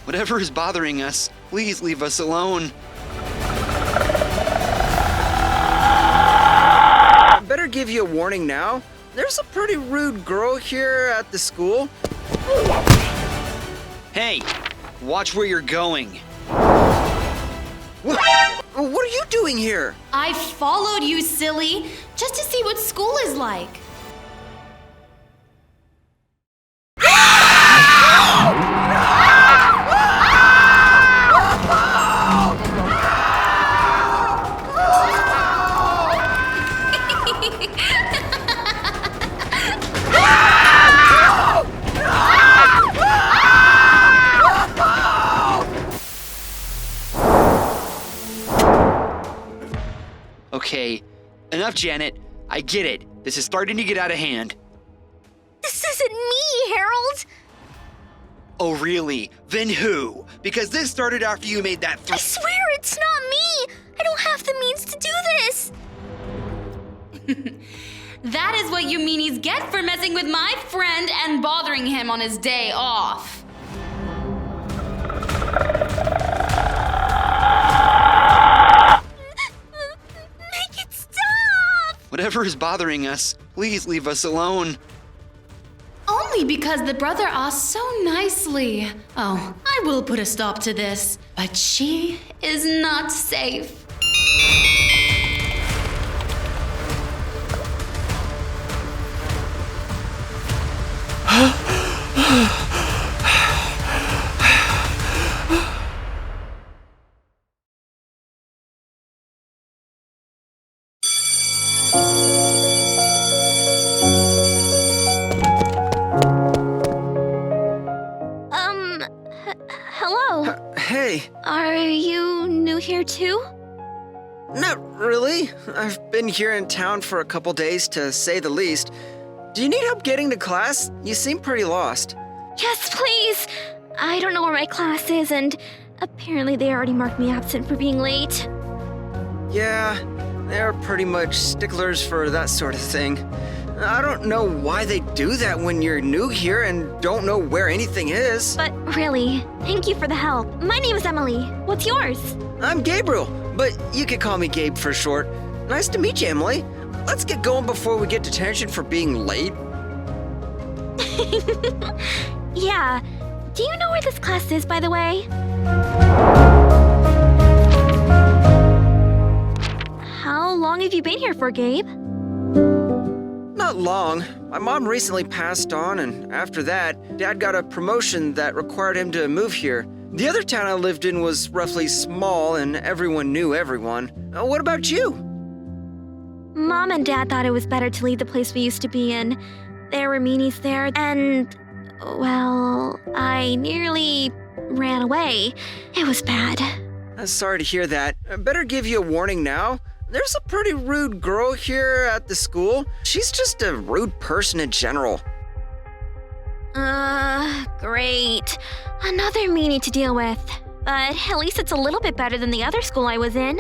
Whatever is bothering us, please leave us alone. I better give you a warning now. There's a pretty rude girl here at the school. Hey, watch where you're going. What are you doing here? I followed you, silly, just to see what school is like. Okay, enough, Janet. I get it. This is starting to get out of hand. This isn't me, Harold! Oh, really? Then who? Because this started after you made that I swear it's not me! I don't have the means to do this! That is what you meanies get for messing with my friend and bothering him on his day off. Make it stop! Whatever is bothering us, please leave us alone. Only because the brother asked so nicely. Oh, I will put a stop to this, but she is not safe. Hello? Hey, Are you new here too? not really. I've been here in town for a couple days, to say the least. Do you need help getting to class? You seem pretty lost. Yes, please! I don't know where my class is, and apparently they already marked me absent for being late. Yeah, they're pretty much sticklers for that sort of thing. I don't know why they do that when you're new here and don't know where anything is. But really, thank you for the help. My name is Emily. What's yours? I'm Gabriel, but you can call me Gabe for short. Nice to meet you, Emily. Let's get going before we get detention for being late. Yeah. Do you know where this class is, by the way? How long have you been here for, Gabe? Not long. My mom recently passed on, and after that, Dad got a promotion that required him to move here. The other town I lived in was roughly small, and everyone knew everyone. What about you? Mom and Dad thought it was better to leave the place we used to be in. There were meanies there, and, well, I nearly ran away. It was bad. Sorry to hear that. I better give you a warning now. There's a pretty rude girl here at the school. She's just a rude person in general. Great. Another meanie to deal with. But at least it's a little bit better than the other school I was in.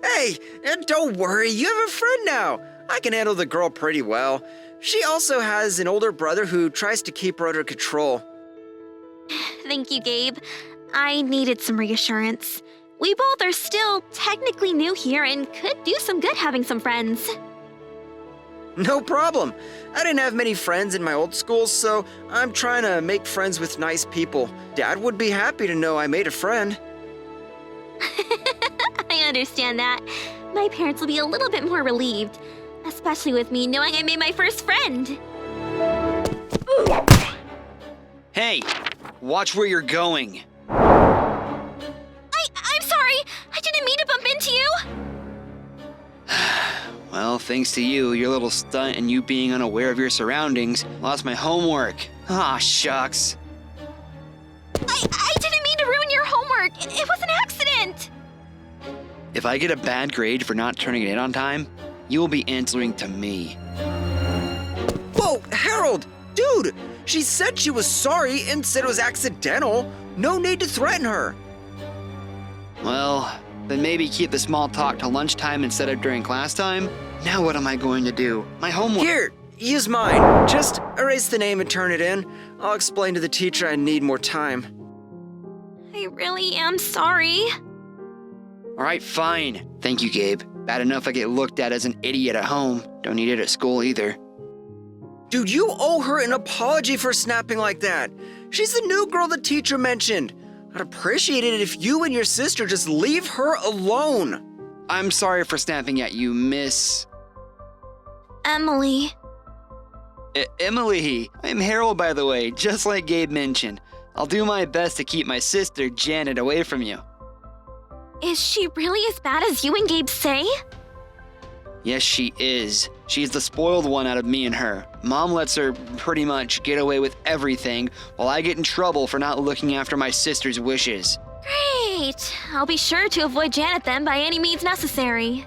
Hey, don't worry, you have a friend now. I can handle the girl pretty well. She also has an older brother who tries to keep her under control. Thank you, Gabe. I needed some reassurance. We both are still technically new here and could do some good having some friends. No problem. I didn't have many friends in my old school, so I'm trying to make friends with nice people. Dad would be happy to know I made a friend. I understand that. My parents will be a little bit more relieved, especially with me knowing I made my first friend. Hey, watch where you're going. I'm sorry. I didn't mean to bump into you. Well, thanks to you, your little stunt and you being unaware of your surroundings, lost my homework. Ah, shucks. I didn't mean to ruin your homework. It was an accident. If I get a bad grade for not turning it in on time, you will be answering to me. Whoa, Harold! Dude! She said she was sorry and said it was accidental. No need to threaten her. Well, then maybe keep the small talk to lunchtime instead of during class time? Now what am I going to do? My homework. use mine. Just erase the name and turn it in. I'll explain to the teacher I need more time. I really am sorry. All right, fine. Thank you, Gabe. Bad enough I get looked at as an idiot at home. Don't need it at school either. Dude, you owe her an apology for snapping like that. She's the new girl the teacher mentioned. I'd appreciate it if you and your sister just leave her alone. I'm sorry for snapping at you, Miss... Emily. Emily. I'm Harold, by the way, just like Gabe mentioned. I'll do my best to keep my sister, Janet, away from you. Is she really as bad as you and Gabe say? Yes, she is. She's the spoiled one out of me and her. Mom lets her pretty much get away with everything, while I get in trouble for not looking after my sister's wishes. Great. I'll be sure to avoid Janet then by any means necessary.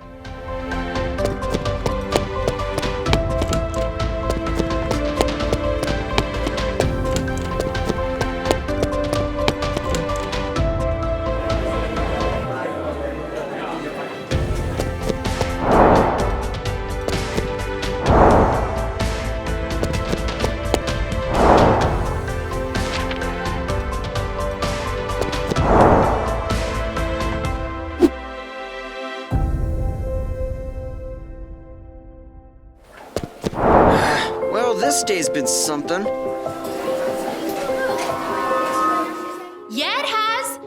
This day's been something. Yeah, it has.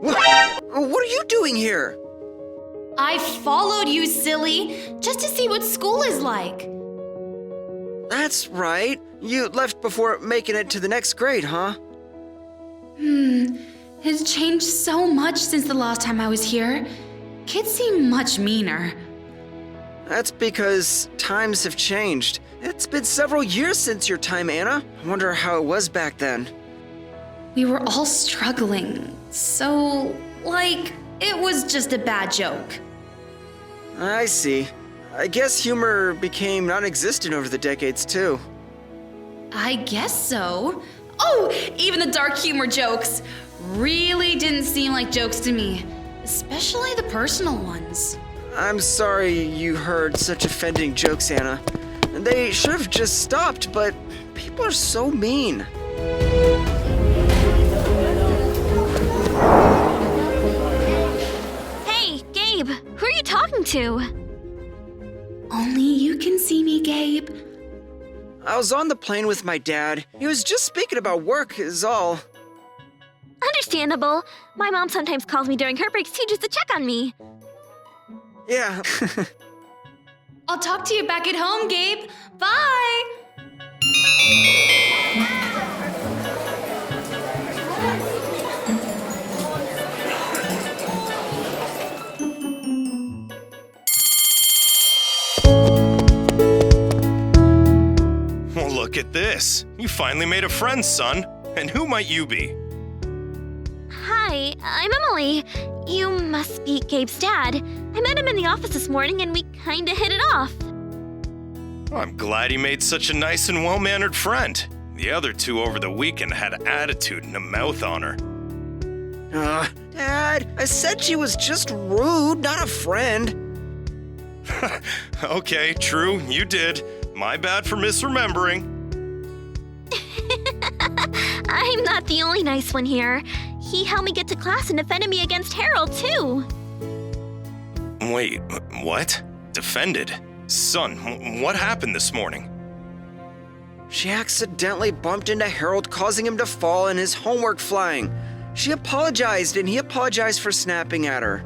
What are you doing here? I followed you, silly, just to see what school is like. That's right. You left before making it to the next grade, huh? It's changed so much since the last time I was here. Kids seem much meaner. That's because times have changed. It's been several years since your time, Anna. I wonder how it was back then. We were all struggling, so, it was just a bad joke. I see. I guess humor became non-existent over the decades, too. I guess so. Oh, even the dark humor jokes really didn't seem like jokes to me, especially the personal ones. I'm sorry you heard such offending jokes, Anna. They should have just stopped, but people are so mean. Hey, Gabe, who are you talking to? Only you can see me, Gabe. I was on the plane with my dad. He was just speaking about work, is all. Understandable. My mom sometimes calls me during her breaks too just to check on me. Yeah. I'll talk to you back at home, Gabe. Bye! Well, look at this. You finally made a friend, son. And who might you be? Hi, I'm Emily. You must be Gabe's dad. I met him in the office this morning and we kinda hit it off. I'm glad he made such a nice and well-mannered friend. The other two over the weekend had an attitude and a mouth on her. Dad, I said she was just rude, not a friend. Okay, true, you did. My bad for misremembering. I'm not the only nice one here. He helped me get to class and defended me against Harold, too. Wait, what? Defended? Son, what happened this morning? She accidentally bumped into Harold, causing him to fall and his homework flying. She apologized, and he apologized for snapping at her.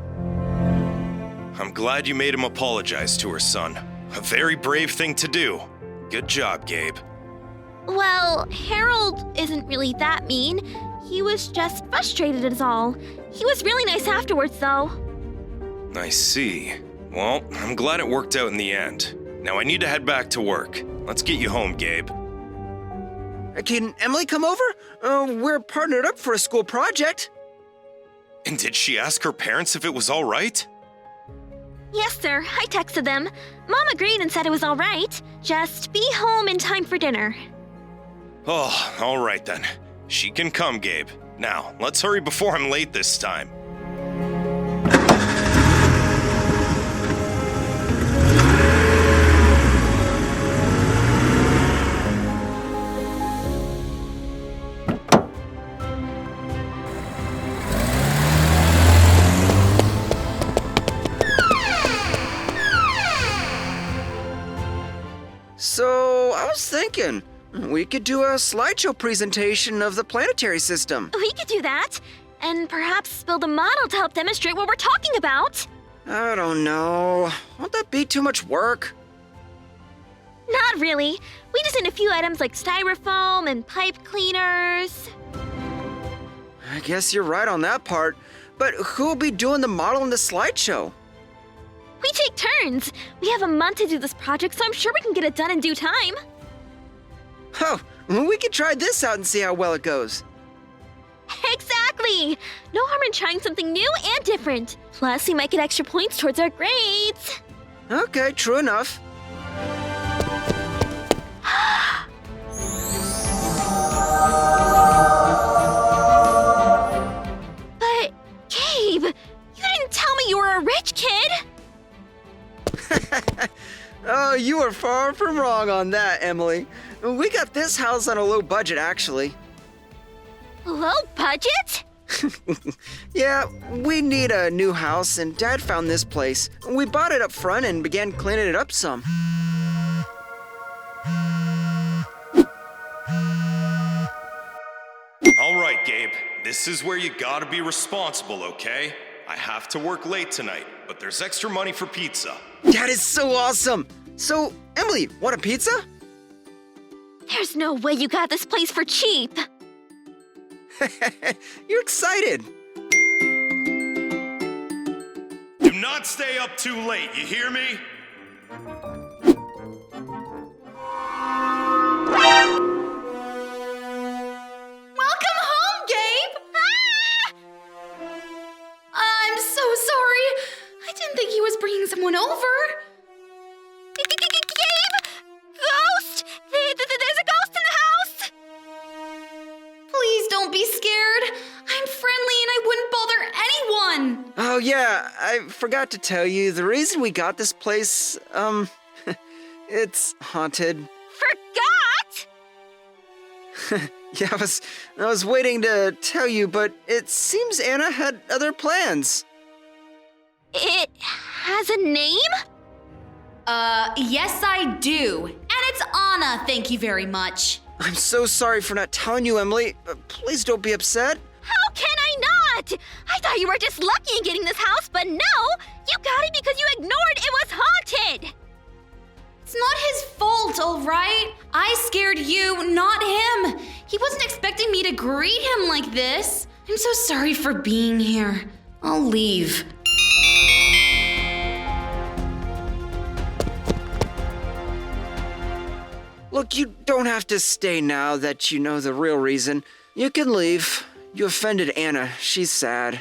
I'm glad you made him apologize to her, son. A very brave thing to do. Good job, Gabe. Well, Harold isn't really that mean. He was just frustrated is all. He was really nice afterwards, though. I see. Well, I'm glad it worked out in the end. Now I need to head back to work. Let's get you home, Gabe. Can Emily come over? We're partnered up for a school project. And did she ask her parents if it was all right? Yes, sir. I texted them. Mom agreed and said it was all right. Just be home in time for dinner. Oh, all right then. She can come, Gabe. Now, let's hurry before I'm late this time. So I was thinking, we could do a slideshow presentation of the planetary system. We could do that. And perhaps build a model to help demonstrate what we're talking about. I don't know. Won't that be too much work? Not really. We just need a few items like styrofoam and pipe cleaners. I guess you're right on that part. But who'll be doing the model in the slideshow? We take turns. We have a month to do this project, so I'm sure we can get it done in due time. Oh, we could try this out and see how well it goes. Exactly! No harm in trying something new and different. Plus, we might get extra points towards our grades. Okay, true enough. But, Gabe, you didn't tell me you were a rich kid. Oh, you are far from wrong on that, Emily. We got this house on a low budget, actually. Low budget? Yeah, we need a new house, and Dad found this place. We bought it up front and began cleaning it up some. All right, Gabe. This is where you gotta be responsible, okay? I have to work late tonight, but there's extra money for pizza. That is so awesome! So, Emily, want a pizza? There's no way you got this place for cheap. You're excited. Do not stay up too late, you hear me? Welcome home, Gabe! Ah! I'm so sorry. I didn't think he was bringing someone over. Gabe! Ghost! There's a ghost in the house! Please don't be scared. I'm friendly and I wouldn't bother anyone. Oh, yeah, I forgot to tell you, the reason we got this place, it's haunted. Forgot? Yeah, I was waiting to tell you, but it seems Anna had other plans. It has a name? Yes I do. And it's Anna, thank you very much. I'm so sorry for not telling you, Emily. Please don't be upset. How can I not? I thought you were just lucky in getting this house, but no! You got it because you ignored it was haunted! It's not his fault, all right? I scared you, not him. He wasn't expecting me to greet him like this. I'm so sorry for being here. I'll leave. Look, you don't have to stay now that you know the real reason. You can leave. You offended Anna. She's sad.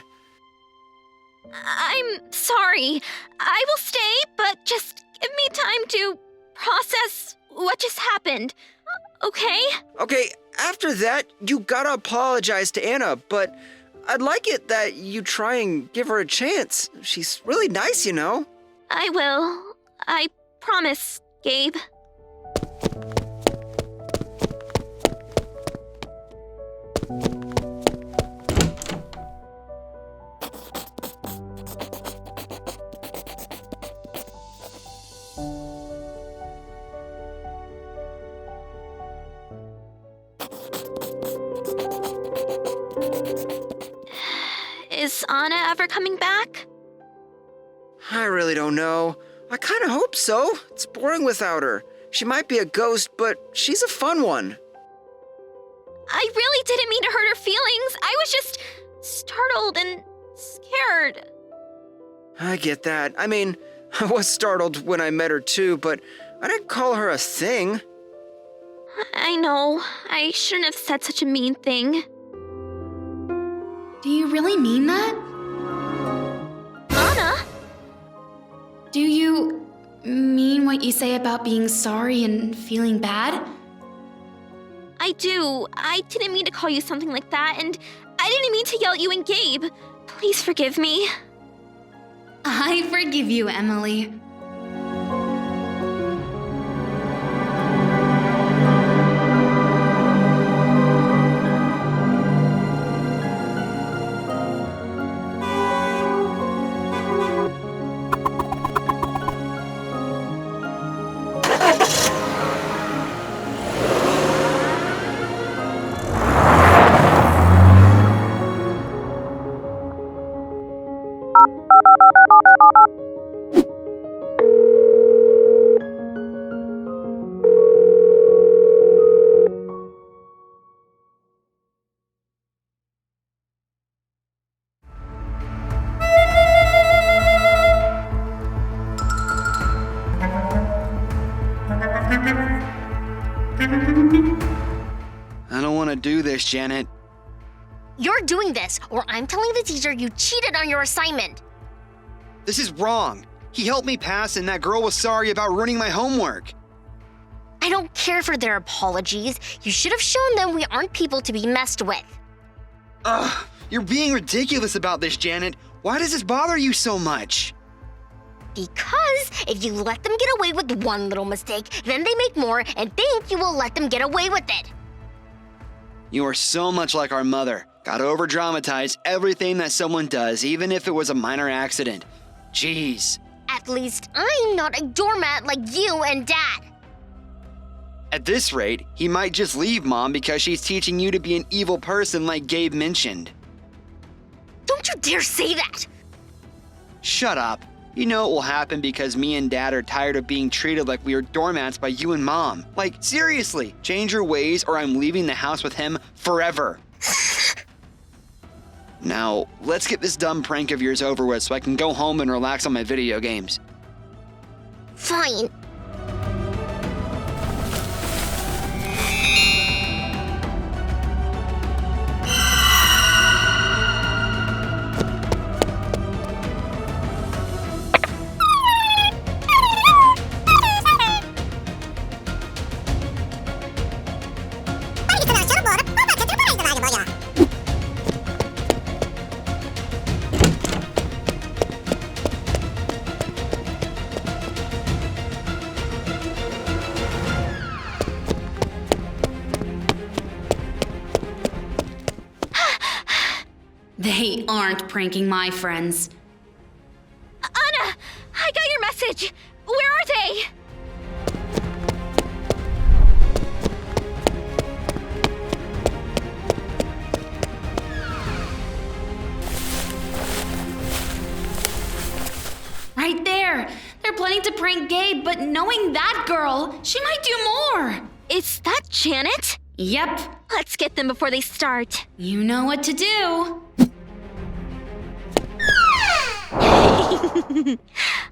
I'm sorry. I will stay, but just give me time to process what just happened. Okay? Okay, after that, you gotta apologize to Anna, but I'd like it that you try and give her a chance. She's really nice, you know. I will. I promise, Gabe. Is Anna ever coming back? I really don't know. I kind of hope so. It's boring without her. She might be a ghost, but she's a fun one. I really didn't mean to hurt her feelings. I was just startled and scared. I get that. I mean, I was startled when I met her too, but I didn't call her a thing. I know. I shouldn't have said such a mean thing. Do you really mean that? Anna? Do you mean what you say about being sorry and feeling bad? I do. I didn't mean to call you something like that, and I didn't mean to yell at you and Gabe. Please forgive me. I forgive you, Emily. I don't want to do this, Janet. You're doing this, or I'm telling the teacher you cheated on your assignment. This is wrong. He helped me pass, and that girl was sorry about ruining my homework. I don't care for their apologies. You should have shown them we aren't people to be messed with. Ugh, you're being ridiculous about this, Janet. Why does this bother you so much? Because if you let them get away with one little mistake, then they make more and think you will let them get away with it. You are so much like our mother. Gotta over-dramatize everything that someone does, even if it was a minor accident. Jeez. At least I'm not a doormat like you and Dad. At this rate, he might just leave Mom because she's teaching you to be an evil person like Gabe mentioned. Don't you dare say that! Shut up. You know it will happen because me and Dad are tired of being treated like we are doormats by you and Mom. Like, seriously, change your ways or I'm leaving the house with him forever. Now, let's get this dumb prank of yours over with so I can go home and relax on my video games. Fine. They aren't pranking my friends. Anna, I got your message. Where are they? Right there. They're planning to prank Gabe, but knowing that girl, she might do more. Is that Janet? Yep. Let's get them before they start. You know what to do.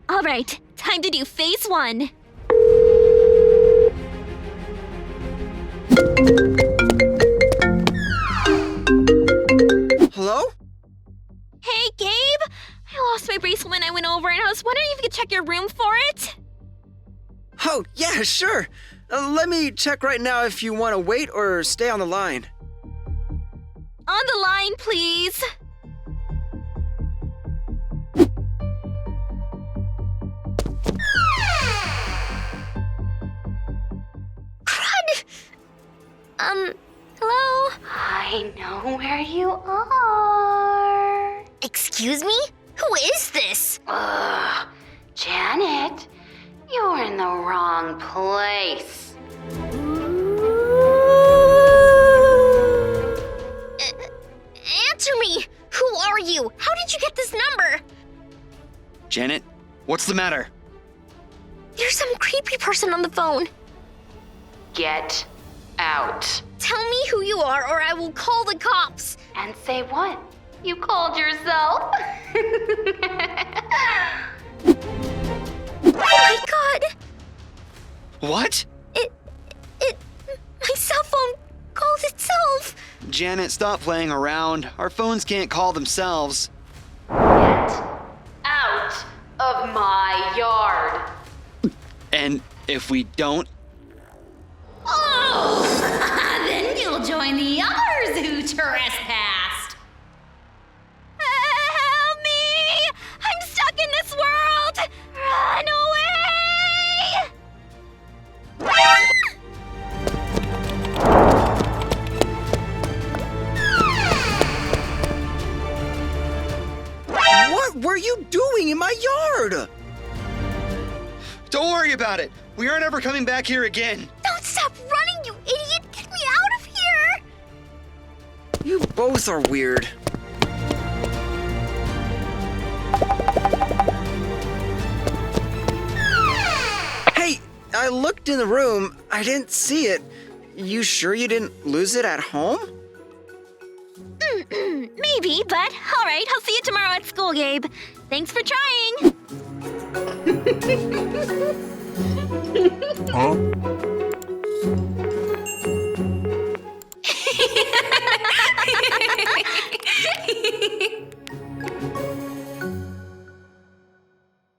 All right, time to do phase 1. Hello? Hey, Gabe. I lost my bracelet when I went over, and I was wondering if you could check your room for it. Oh, yeah, sure. Let me check right now if you want to wait or stay on the line. On the line, please. Crud! Hello? I know where you are. Excuse me? Who is this? Ugh, Janet, you're in the wrong place. Answer me! Who are you? How did you get this number? Janet, what's the matter? There's some creepy person on the phone. Get out. Tell me who you are or I will call the cops. And say what? You called yourself? Oh my god! What? My cell phone called itself. Janet, stop playing around. Our phones can't call themselves. Get out of my yard. And if we don't, Oh, then you'll join the others who trespassed. Help me! I'm stuck in this world! Run away! What were you doing in my yard? don't worry about it. We aren't ever coming back here again. Don't stop running, you idiot! Get me out of here! You both are weird. Hey, I looked in the room. I didn't see it. You sure you didn't lose it at home? Maybe, but all right, I'll see you tomorrow at school, Gabe. Thanks for trying. Huh?